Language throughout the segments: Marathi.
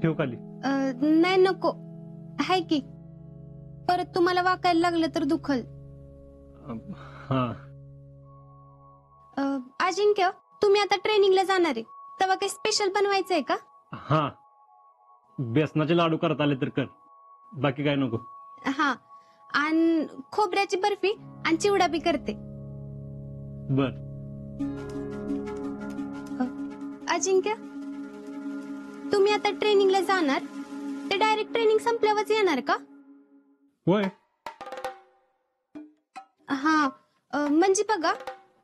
ठेव खाली. नाही नको, हाय की. परत तुम्हाला वाकायला लागलं तर दुखल. हा. अजिंक्य, तुम्ही आता ट्रेनिंगला जाणार आहे, तेव्हा काही स्पेशल बनवायचंय का? हा, बेसनाचे लाडू करत आले तर कर, बाकी काय नको. हा, आणि खोबऱ्याची बर्फी आणि चिवडा बी करते. बर. अजिंक्य, तुम्ही आता ट्रेनिंगला जाणार, ते डायरेक्ट ट्रेनिंग संपल्यावरच येणार का? होय. हा, म्हणजे बघा,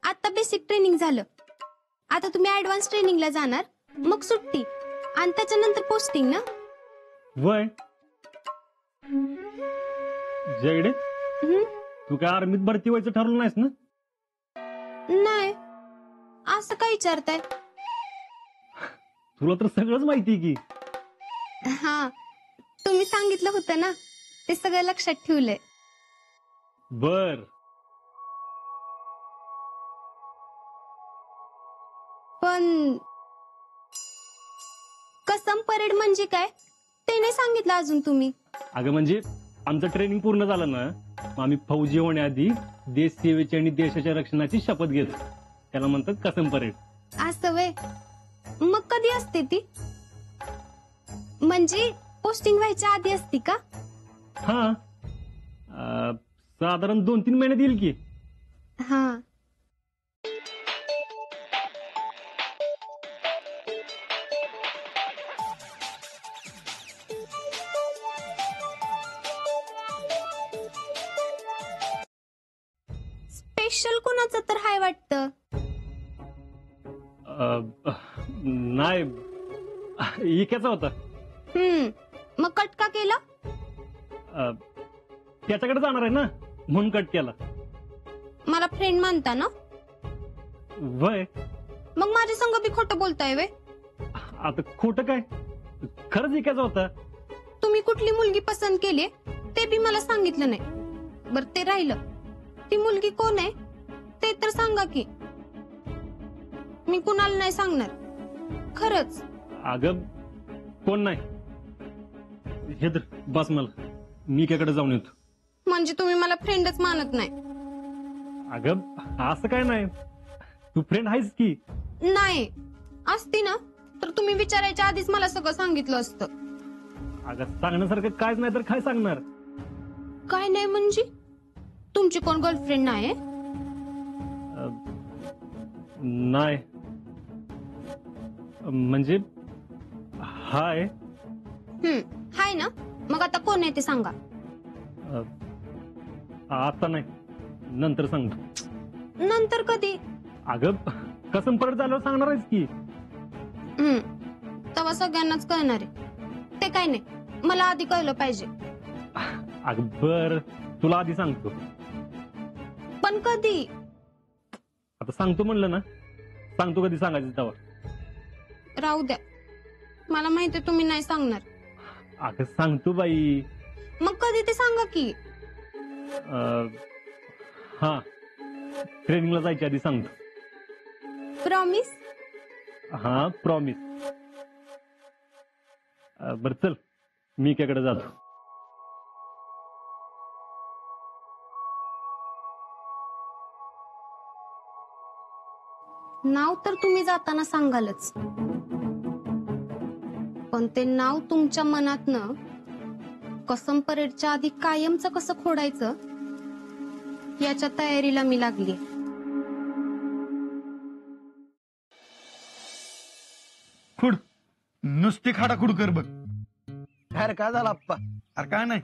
आता बेसिक ट्रेनिंग झालं, आता तुम्ही ऍडव्हान्स ट्रेनिंगला जाणार, मग सुट्टी, आणि त्याच्यानंतर पोस्टिंग ना? वय जयडे, तू काय आर्मीत भरती व्हायचं ठरवलं नाहीस ना? नाही, असं काय विचारताय? तुला तर सगळंच माहिती की. हा, तुम्ही सांगितलं होतं ना, ते सगळं लक्षात ठेवलंय. बर. पण कसम परेड म्हणजे काय ते नाही सांगितलं अजून तुम्ही. अगं म्हणजे आमचं ट्रेनिंग पूर्ण झालं ना, मग आम्ही फौजी होण्याआधी देश सेवेची आणि देशाच्या रक्षणाची शपथ घेतो, त्याला म्हणतात कसम परेड. असं वय, मग कधी असते ती? म्हणजे पोस्टिंग व्हायच्या आधी असती का? हा, साधारण 2-3 महिन्यात येईल की. हा. स्पेशल कोणाचं तर हाय वाटतं. नाही, इक्याचा होता. मग कट का केला? त्याच्याकडे जाणार आहे ना, म्हणून कट केला. मला फ्रेंड मानता ना? वय. मग माझ्या संग बी खोटं बोलताय वे? आता खोटं काय, खरंच इक्याचा होता. तुम्ही कुठली मुलगी पसंत केली ते बी मला सांगितलं नाही. बर, ते राहिलं, ती मुलगी कोण आहे ते तर सांगा की. मी कुणाला नाही सांगणार, खरंच. अगं कोण नाही, हे तर बस, मला मी इक्याकडे जाऊन येतो. म्हणजे तुम्ही मला फ्रेंडच मानत नाही? अगं असं काय नाही, तू फ्रेंड आहेस की. नाही असती ना तर तुम्ही विचारायच्या आधीच मला सगळं सांगितलं असतं. अगं सांगण्यासारखं कायच नाही तर काय सांगणार. काय नाही म्हणजे? तुमची कोण गर्लफ्रेंड नाही? नाही, म्हणजे हाय. हाय ना, मग आता कोण आहे ते सांगा. आता नाही, नंतर सांगतो. नंतर कधी? अगं कसम परत झाल्यावर सांगणार आहेस की. तेव्हा सगळ्यांनाच कळणार आहे. ते काय नाही, मला आधी कळलं पाहिजे. अगं बर, तुला आधी सांगतो. पण कधी? आता सांगतो म्हणलं ना, सांगतो कधी सांगायचं तेव्हा. राहू द्या, मला माहितीये तुम्ही नाही सांगणार. अगं सांगतो बाई. मग कधी ते सांगा की. हा, ट्रेनिंगला जायच्या आधी सांगतो. प्रॉमिस? हा, प्रॉमिस. बर चल, मी इक्याकडे जातो. नाव तर तुम्ही जाताना सांगालच, पण ते नाव तुमच्या मनातनं कसम परेडच्या आधी कायमचं कसं खोडायचं याच्या तयारीला मी लागली. खुड, नुसती खाडाखुड कर बघ. अरे काय झालं आप्पा? अरे काय नाही,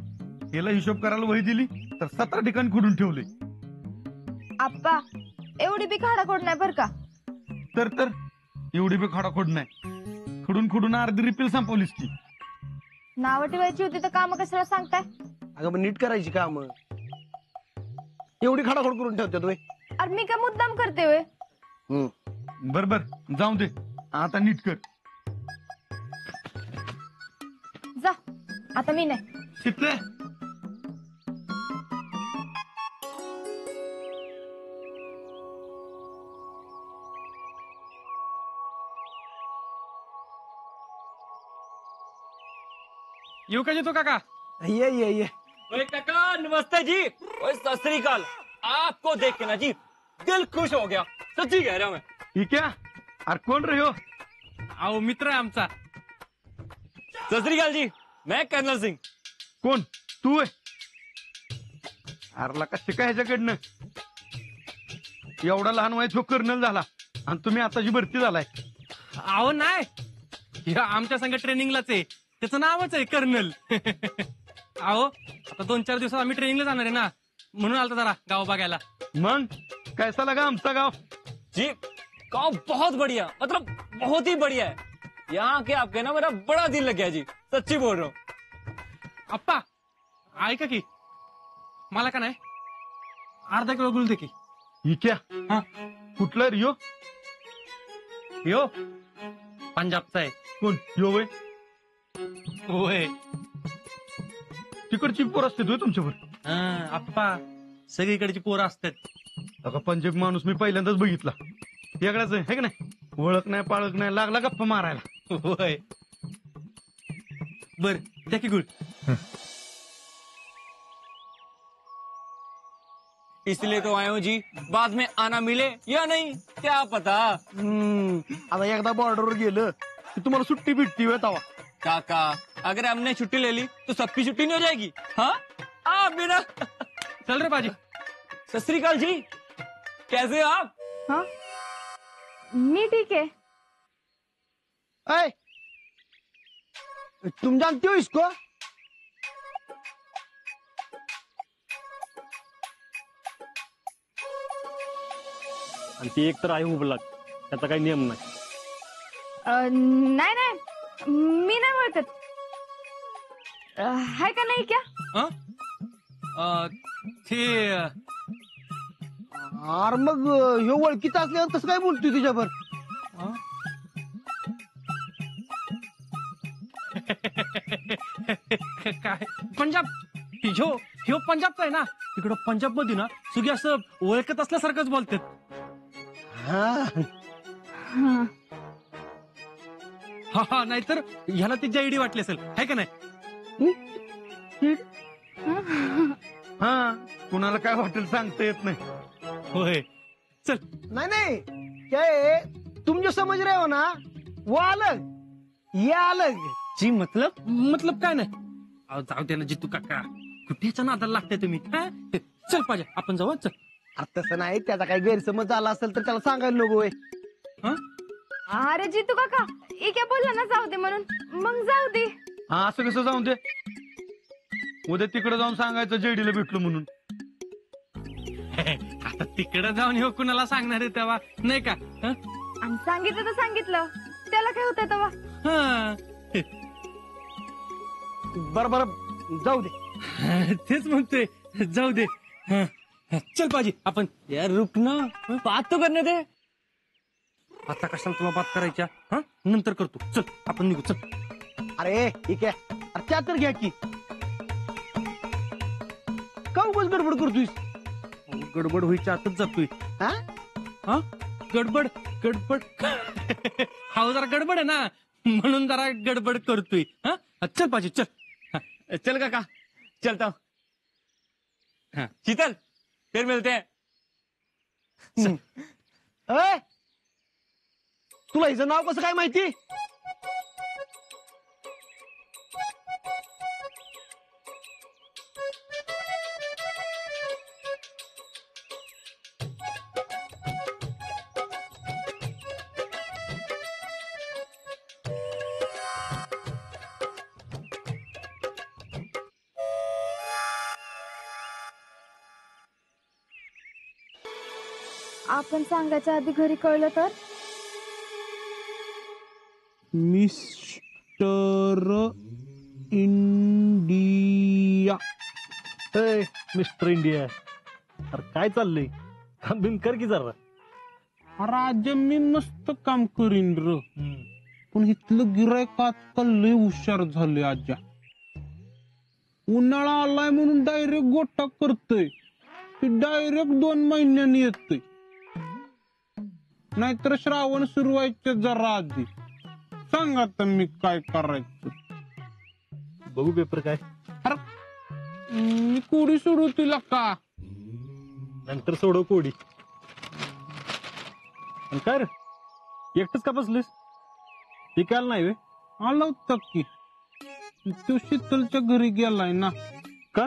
याला हिशोब करायला वही दिली तर 17 ठिकाणी खुडून ठेवले. आप्पा, एवढी बी खाडाखोड नाही बर का. तर एवढी बी खाडाखोड नाही, खुडून खुडून अर्धी रिपील संपवलीस की. नावं ठेवायची होती तर काम कशाला सांगताय? अगं पण नीट करायची काम, एवढी खडाखोड करून ठेवते तुम्ही. अरे मी काय मुद्दाम करते वे? बर बर, जाऊ दे, आता नीट कर. जा, आता मी नाही. शिकले. येऊ का येतो काका? ये ये ये ओए काका नमस्ते जी। ओए सत श्री अकाल। आपको देख के ना जी दिल खुश हो गया, सच्ची कह रहा हूं मैं। ही क्या? अरे कोण रे हो? अहो मित्र आहे आमचा. सत श्री अकाल जी, मैं कर्नल सिंह। कोण तू आहे? अरला का शिका ह्याच्याकडनं एवढा लहान वयात हो कर्नल झाला आणि तुम्ही आताची भरती झालाय. अहो नाही, ह्यो आमच्या संग ट्रेनिंगलाच आहे, त्याचं नावच आहे कर्नल. अहो आता 2-4 दिवसात आम्ही ट्रेनिंगला जाणार आहे ना, म्हणून आलता जरा गाव बघायला. मग कैसा लगा आमचा गाव? जी गाँव बहुत बढ़िया, मतलब बहुत ही बढ़िया है। यहाँ के आपके ना मेरा बड़ा दिल लग गया जी, सच्ची बोल रहा हूँ। आप्पा ऐका की, मला का नाही अर्धा किलो गुळ दे की. ही क्या? हा कुठला रियो? यो पंजाबचा आहे. कोण यो वय? होय. तिकडची पोर असते तुझ्या तुमच्यावर? आप्पा सगळीकडची पोरं असतात. अगं पंजाब माणूस मी पहिल्यांदाच बघितला. वेगळाच आहे है का नाही? ओळख नाही पाळख नाही, लागला गप्पा मारायला. होय. बर त्या की गुळ. इसलिए तो आए हूँ जी, बाद में आना मिले या नहीं क्या पता। आता एकदा बॉर्डरवर गेलं की तुम्हाला सुट्टी भेटती वेळ तवा. काका अगर हमने छुट्टी ले ली तो सबकी छुट्टी नहीं हो जाएगी? हाँ आप भी ना। चल रे बाजी. सत श्री अकाल जी, कैसे हो आप? हा मी ठीक आहे. ऐ तुम जानते हो इसको? आणि ती एक तर आहे उबलाक, त्याचा काही नियम नाही. नाही नाही मी नाही ओळखत. हाय का नाही क्या? ते अरे मग ह्यो ओळखीचा असल्यावर कसं काय बोलतोय तुझ्यावर? काय पंजाब ह्यो ह्यो पंजाबचा आहे ना. तिकडं पंजाब मध्ये ना सगळी असं ओळखत असल्यासारखंच बोलतात. हा हा. हा हा नाहीतर ह्याला ती जाईडी वाटली असेल है का नाही. हा कुणाला काय वाटेल सांगता येत नाही. होय. चल. नहीं नहीं क्या है, तुम जो समझ रहे हो ना वो अलग ये अलग. जी मतलब काय नाही. अहो, जाऊ दे ना जितू काका, कुठेच्या नादाला लागताय तुम्ही. हा? चल पाहिजे आपण जाऊ. चल. आता तसं नाही, त्याचा काही गैरसमज झाला असेल तर त्याला सांगायला नको होय. हा अरे जितू काका क्या बोलला ना जाऊ दे म्हणून, मग जाऊ दे. हा असं कसं जाऊन दे? उद्या तिकडे जाऊन सांगायचं जेडीला भेटलो म्हणून. आता तिकडे जाऊन ह्यो कुणाला सांगणार आहे तेव्हा नाही का. हा? आणि सांगितलं तर सांगितलं, त्याला काय होतंय तेव्हा. हा. बरं बरं जाऊ दे. तेच म्हणतोय जाऊ दे. हा. चल पाहिजे आपण. यार रुक ना, बात तो करने दे। आता कशाला तुला बात करायच्या. हा नंतर करतो. चल आपण निघू. चल. अरे ठीक आहे, अरे त्या तर घ्या की. का उगाच गडबड करतोयस? गडबड व्हायच्या आतच जातोय. हा? हा गडबड हा जरा गडबड आहे ना, म्हणून जरा गडबड करतोय. हा चल पाहिजे. चल. चल काका चलता हूँ। हाँ। शीतल फिर मिलते हैं। ए, तुला हिचं नाव कसं काय माहिती? आपण सांगायच्या आधी घरी कळलं तर? Mister India. Mister India. अरे काय चाललंय? थांबून कर की जरा. राज मी मस्त काम करीन र, पण इथलं गिरायक आजकाल लय हुशार झाले. आजा उन्हाळा आलाय म्हणून डायरेक्ट गोटा करतय, डायरेक्ट 2 महिन्यांनी येतय. नाहीतर श्रावण सुरू व्हायच्या जरा आधी. सांग आता मी काय करायचं? बघू पेपर काय. मी कोडी सोडू तिला का? नंतर सोडव कोडी. आणि काय रे एकटच का बसलीस? ते काल नाही वे. आला होता की तो शीतलच्या घरी गेलाय ना. का?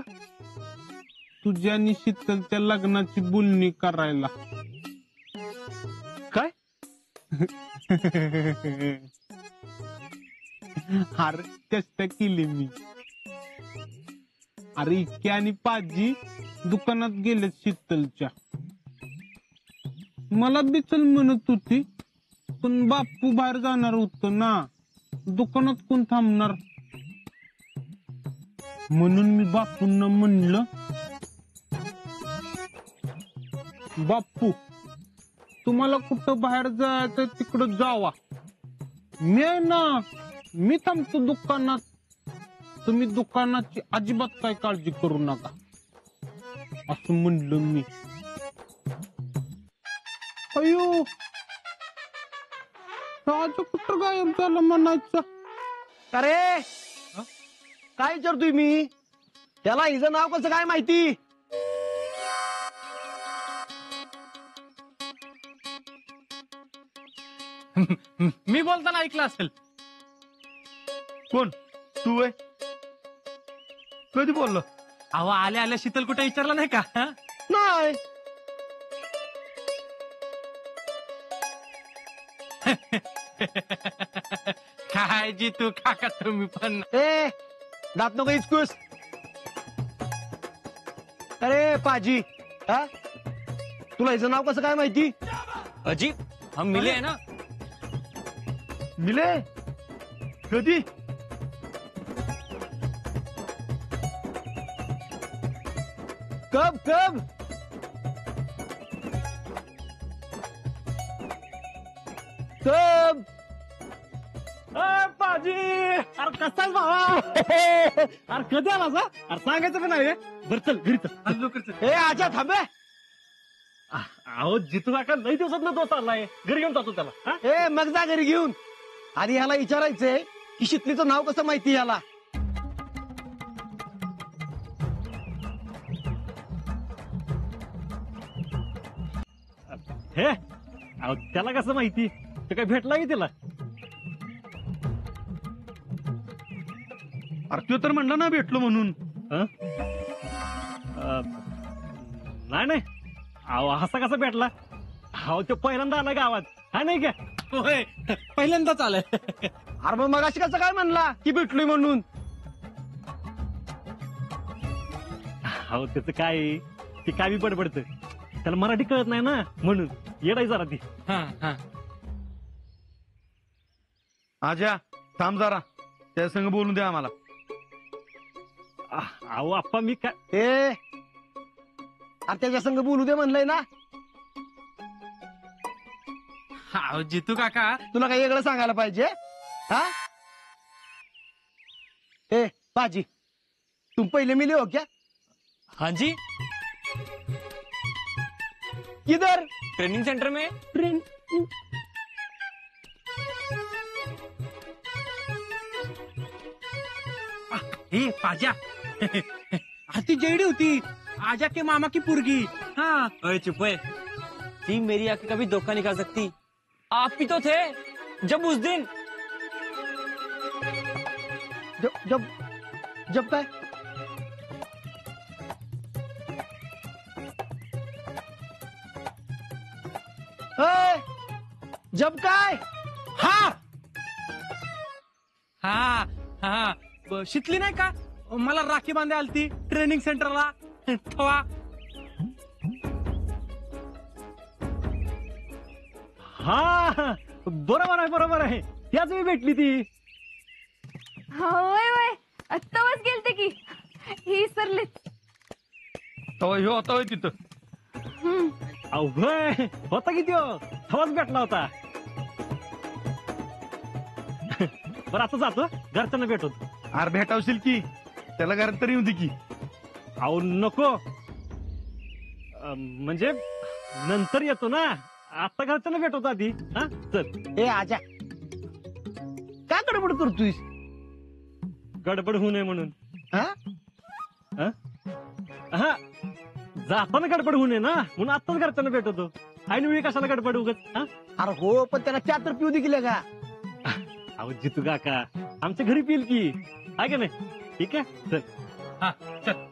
तुझ्या आणि शीतलच्या लग्नाची बोलणी करायला. काय? अरे चेष्टा केली मी. अरे इतक्या आणि पाजी दुकानात गेले शीतलच्या. मला बी चल म्हणत होती पण बापू बाहेर जाणार होत ना. दुकानात कोण थांबणार म्हणून मी बापूंना म्हणलं बापू तुम्हाला कुठं बाहेर जायचं तिकडं जावा. मी थांबतो दुकानात. तुम्ही दुकानाची अजिबात काय काळजी करू नका असं म्हणलं मी. अयो राजा कुठं गायब झालं म्हणायचं. अरे काय विचारतोय मी? त्याला हिचं नाव कसं काय माहिती? मी बोलताना ऐकलं असेल. कोण तू आहे? कधी बोललो? अहो आल्या आल्या शीतल कुठे विचारलं नाही का? हा? नाही. काय जितू काका तुम्ही पण. ए दात नको इचकूस. अरे पाजी हा तुला हिचं नाव कसं काय माहिती? अजी हम मिले हैं ना. मिले कधी? कब कब? कब? पाजी अरे कसाच भावा. अरे कधी आला सा? अरे सांगायचं पण नाही. बरं चल घरी चल. लवकर चल. ए आजा थांबे. अहो जितू काका लई दिवसात दोस्त आलाय. घरी घेऊन जातो त्याला. हा? ए मग जा घरी घेऊन. आधी ह्याला विचारायचंय की शितलीचं नाव कसं माहिती ह्याला. हे अहो त्याला कसं माहिती? ते काय भेटला की त्याला? अरे तो तर म्हणला ना भेटलो म्हणून. नाही नाही अहो असा कसा भेटला? अहो तो पहिल्यांदा आला गावात. हा नाही का? होय पहिल्यांदाच आलंय. अरे मग मगाशी कसं काय म्हणला की भेटलोय म्हणून? अहो त्याचं काय ते काय बी बडबडत. त्याला मराठी कळत नाही ना म्हणून येडाय जरा ती. हा हा. आजा थांब जरा त्या संग बोलून द्या आम्हाला. अहो आप्पा मी काय ए अरे त्याच्या संग बोलू दे म्हणलंय ना. अहो जितू काका तुला काही वेगळं सांगायला पाहिजे हा? ए पाजी तुम पहिले मिले हो क्या? हाँ जी किधर? ट्रेनिंग सेंटर में. ट्रेन. हे पाजा. ती जेडी होती आजा के मामा की पुरगी. हाँ अरे चुप है. जी मेरी आंखें कभी धोखा नहीं खा सकती. आप भी तो थे जब उस दिन. जब जब जब काय? ए, जब काय? हा हा हा शिकली नाही का? मला राखी बांधे आलती ट्रेनिंग सेंटरला तेव्हा. हा बरोबर आहे त्याच मी भेटली ती. होय होय आत्ताच गेलते की ही सरले. ह्यो होता होय तिथं. अवघय होता की त्यो थवाच भेटला होता. बरं आता जातो घरच्यांना भेटतो. अरे भेटावशील की त्याला घरात तरी येऊ दे की. अहो नको म्हणजे नंतर येतो ना. आता घरच्यांना भेटवतो आधी. हा चल. ए आजा काय गडबड करतोयस? गडबड होऊ नये म्हणून. हा? हा, जाताना गडबड होऊ नये ना म्हणून आत्ताच घरच्यांना भेटवतो. ऐन वेळी कशाला गडबड उगत. अरे हो, पण त्याला चहा तर पिऊ दे की का? अहो जितू काका आमच्या घरी पिल की, आहे का नाही? ठीक आहे चल. हा चल.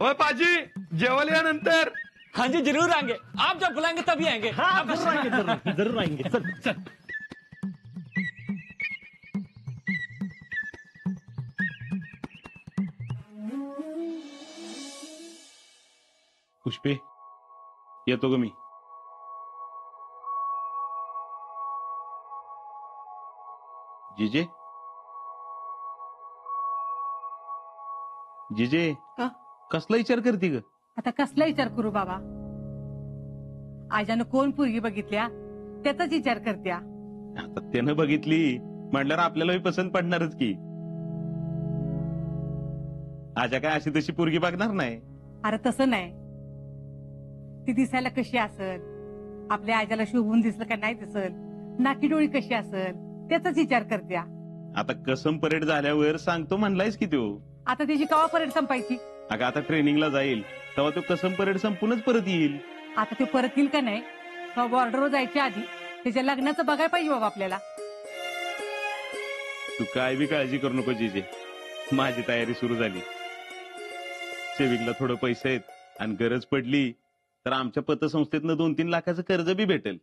ओय पाजी, जेवायला या नंतर. हाँ जी जरूर आएंगे, आप जब बुलाएंगे तभी आएंगे. हा जरूर आएंगे, जरूर आएंगे. चल चल. पुष्पे, येतो ग मी. जिजे जिजे का? कसला विचार करते ग? आता कसला विचार करू बाबा? आजानं कोण पोरगी बघितल्या त्याचाच विचार करत्या. आता त्यानं बघितली म्हटल्यावर आपल्यालाही पसंत पडणारच की. आजा काय अशी तशी पोरगी बघणार नाही. अरे तसं नाही, ती दिसायला कशी असल, आपल्या आजाला शोभून दिसलं का नाही दिसल, नाकी डोळी कशी असल त्याचाच विचार करत्या. आता कसम परेड झाल्यावर सांगतो म्हणलायस की तो. आता त्याची कवा परेड संपायची? अगं आता ट्रेनिंगला जाईल तेव्हा तो कसम परेड संपूनच परत येईल. आता ते परत येईल का नाही, बॉर्डरवर जायच्या आधी त्याच्या लग्नाचं बघायला पाहिजे बाबा आपल्याला. तू काय बी काळजी करू नको जिजे, माझी तयारी सुरू झाली. सेविंगला थोडं पैसे आहेत आणि गरज पडली तर आमच्या पतसंस्थेतनं 2-3 लाखाचं कर्ज बी भेटेल.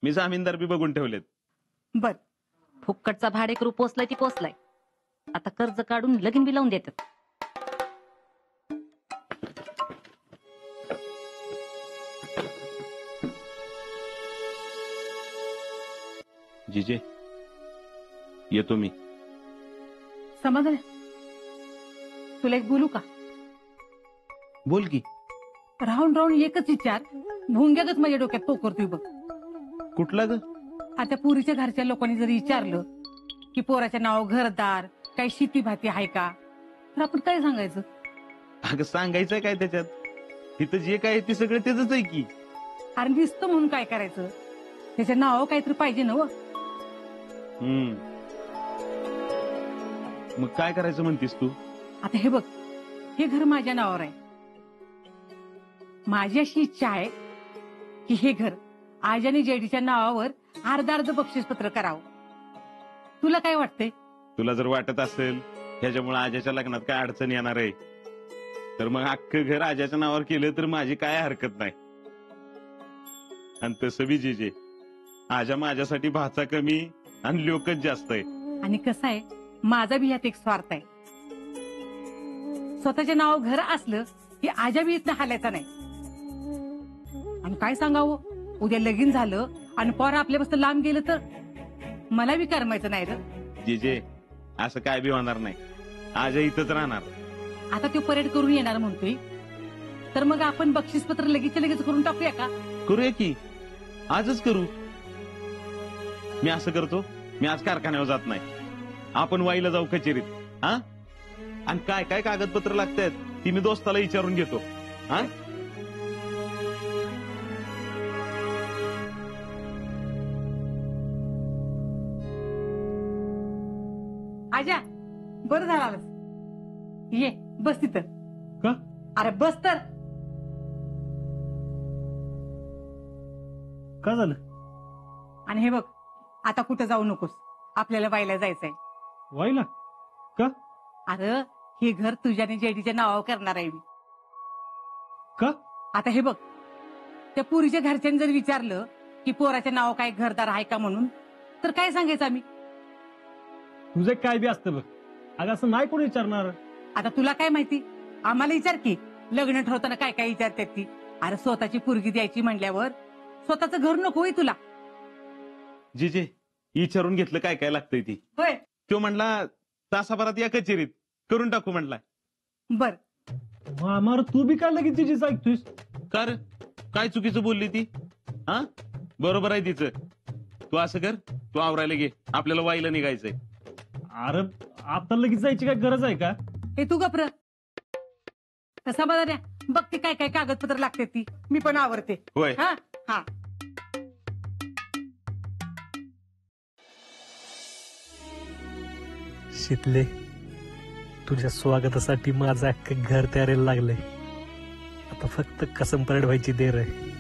मी जामीनदार बी बघून ठेवलेत. बर, फुक्कटचा भाडेकरू पोचलाय ती पोचलाय. आता कर्ज काढून लगीन बी लावून देतात. जिजे येतो मी. समाधान तुला एक बोलू का? बोल की. राहून राहून एकच विचार भुंग्यागत माझ्या डोक्यात पोकरतोय बघ. कुठला ग? आता पुरीच्या घरच्या लोकांनी जरी विचारलं की पोराच्या नाव घरदार काही शेती भाती आहे का, तर आपण काय सांगायचं? अगं सांगायचंय काय त्याच्यात? तिथं जे काय ते सगळं त्याच आहे की. अरे नुसतं म्हणून काय करायचं, त्याच्या नाव काहीतरी पाहिजे ना. मग काय करायचं म्हणतीस तू? आता हे बघ, हे घर माझ्या नावावर आहे. माझी अशी इच्छा आहे की हे घर आजाने जेडीच्या नावावर अर्ध बक्षीसपत्र करावं. तुला काय वाटतंय? तुला जर वाटत असेल ह्याच्यामुळे आजाच्या लग्नात काय अडचण येणार आहे तर मग अख्खं घर आजाच्या नावावर केलं तर माझी काय हरकत नाही. आणि तसं बी जिजे, आजा माझ्यासाठी भाचा कमी आणि लोकच जास्त आहे. आणि कसं आहे, माझा बी ह्यात एक स्वार्थ आहे. स्वतःच्या नावावर घर असलं की आजा बी इथनं हालायचा नाही. आणि काय सांगावं, उद्या लगीन झालं आणि पोर आपल्यापासून लांब गेलं तर मला बी करमायचं नाही रे. जिजे असं काय बी होणार नाही, आजा इथंच राहणार. आता तो परेड करून येणार म्हणतोय, तर मग आपण बक्षीसपत्र लगेच करून टाकूया का? करूया की, आजच करू. मी असं करतो, मी आज कारखान्यावर जात नाही, आपण वाईला जाऊ कचेरीत. हा, आणि काय काय कागदपत्र लागतात ती मी दोस्ताला विचारून घेतो. हा, आजा बरं झालं आलंस. ये बस तिथं. का? अरे बस तर. काय झालं? आणि हे बघ, आता कुठं जाऊ नकोस, आपल्याला वाईला जायचंय. वाईला? का? अरे हे घर तुझ्याने जेडीच्या नावावर करणार आहे मी. का? आता हे बघ, त्या पुरीच्या घरच्यांनी जर विचारलं की पोराच्या नाव काय घरदार आहे का म्हणून, तर काय सांगायचं आम्ही? तुझं काय बी असतं बघ. अगं असं नाही कोणी विचारणार. आता तुला काय माहिती, आम्हाला विचार की लग्न ठरवताना काय काय विचारतात ती. अरे स्वतःची पोरगी द्यायची म्हणल्यावर स्वतःचं घर नकोय तुला. जिजे विचारून घेतलं काय काय लागतंय ती. होय, तो म्हणला तासाभरात या कचेरीत करून टाकू म्हणला. बर. मामार तू बी काय लगेच तिचीच ऐकतोयस? कर, काय चुकीचं बोलली ती? हा, बरोबर आहे तिचं. तू असं कर, तू आवरायला घे, आपल्याला वाईला निघायचंय. अरे आता लगेच जायची काय गरज आहे का? हे तू गप्र. तसा बघा बघ ते काय काय कागदपत्र लागते ती, मी पण आवरते. होय. हा हा. शितले, तुझ्या स्वागतासाठी माझं अख्खं घर तयारीला लागलंय. आता फक्त कसम परेड व्हायची देर आहे.